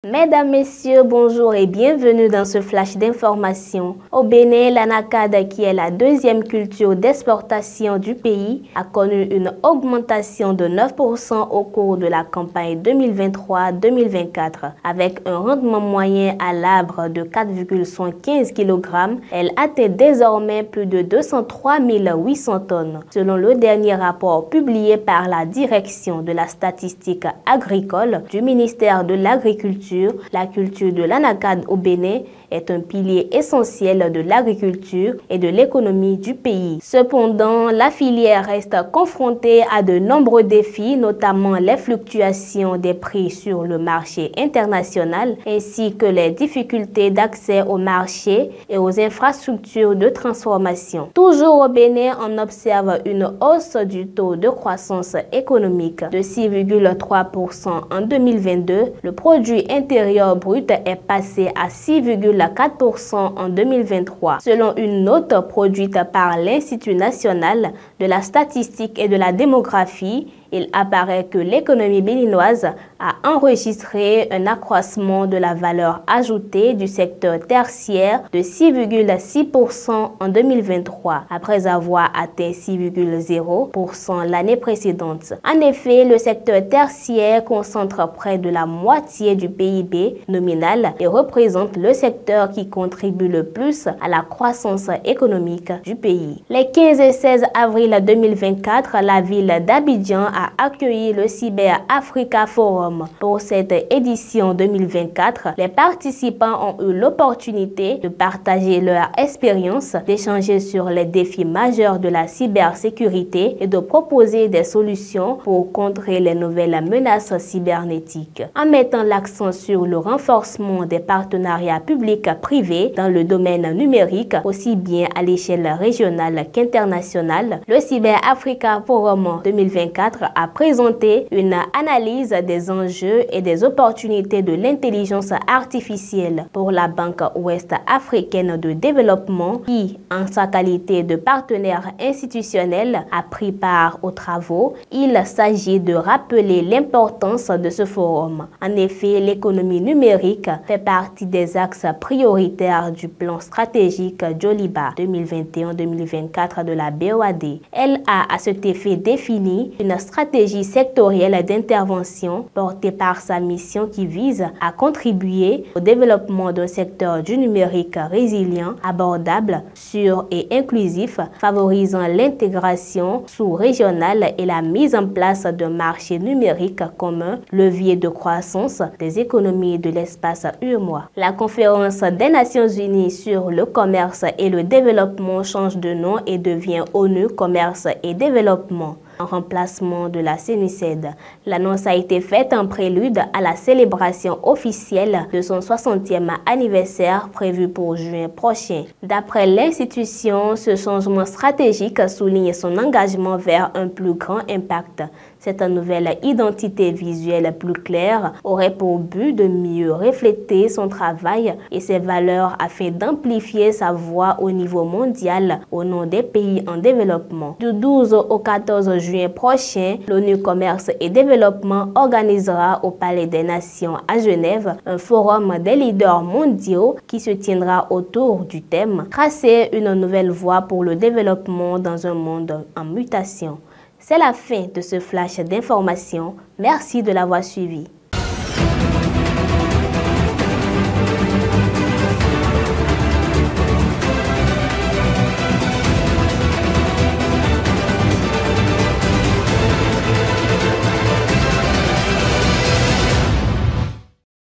Mesdames, Messieurs, bonjour et bienvenue dans ce flash d'information. Au Bénin, l'anacade, qui est la deuxième culture d'exportation du pays, a connu une augmentation de 9% au cours de la campagne 2023-2024. Avec un rendement moyen à l'arbre de 4,75 kg, elle atteint désormais plus de 203 800 tonnes. Selon le dernier rapport publié par la Direction de la statistique agricole du ministère de l'Agriculture, la culture de l'anacade au Bénin est un pilier essentiel de l'agriculture et de l'économie du pays. Cependant, la filière reste confrontée à de nombreux défis, notamment les fluctuations des prix sur le marché international ainsi que les difficultés d'accès au marché et aux infrastructures de transformation. Toujours au Bénin, on observe une hausse du taux de croissance économique de 6,3% en 2022. Le produit intérieur brut est passé à 6,4% en 2023. Selon une note produite par l'Institut national de la statistique et de la démographie, il apparaît que l'économie béninoise a enregistré un accroissement de la valeur ajoutée du secteur tertiaire de 6,6% en 2023, après avoir atteint 6,0% l'année précédente. En effet, le secteur tertiaire concentre près de la moitié du PIB nominal et représente le secteur qui contribue le plus à la croissance économique du pays. Les 15 et 16 avril 2024, la ville d'Abidjan a accueilli le Cyber Africa Forum. Pour cette édition 2024, les participants ont eu l'opportunité de partager leur expérience, d'échanger sur les défis majeurs de la cybersécurité et de proposer des solutions pour contrer les nouvelles menaces cybernétiques. En mettant l'accent sur le renforcement des partenariats publics-privés dans le domaine numérique, aussi bien à l'échelle régionale qu'internationale, le Cyber Africa Forum 2024 a présenté une analyse des enjeux et des opportunités de l'intelligence artificielle pour la Banque ouest africaine de développement qui, en sa qualité de partenaire institutionnel, a pris part aux travaux. Il s'agit de rappeler l'importance de ce forum. En effet, l'économie numérique fait partie des axes prioritaires du plan stratégique Joliba 2021-2024 de la BOAD. Elle a à cet effet défini une stratégie sectorielle d'intervention portée par sa mission qui vise à contribuer au développement d'un secteur du numérique résilient, abordable, sûr et inclusif, favorisant l'intégration sous-régionale et la mise en place d'un marché numérique commun, levier de croissance des économies de l'espace UEMOA. La conférence des Nations Unies sur le commerce et le développement change de nom et devient ONU Commerce et Développement, en remplacement de la CNUSED. L'annonce a été faite en prélude à la célébration officielle de son 60e anniversaire prévu pour juin prochain. D'après l'institution, ce changement stratégique souligne son engagement vers un plus grand impact. Cette nouvelle identité visuelle plus claire aurait pour but de mieux refléter son travail et ses valeurs afin d'amplifier sa voix au niveau mondial au nom des pays en développement. Du 12 au 14 juin prochain, l'ONU Commerce et Développement organisera au Palais des Nations à Genève un forum des leaders mondiaux qui se tiendra autour du thème « Tracer une nouvelle voie pour le développement dans un monde en mutation ». C'est la fin de ce flash d'information. Merci de l'avoir suivi.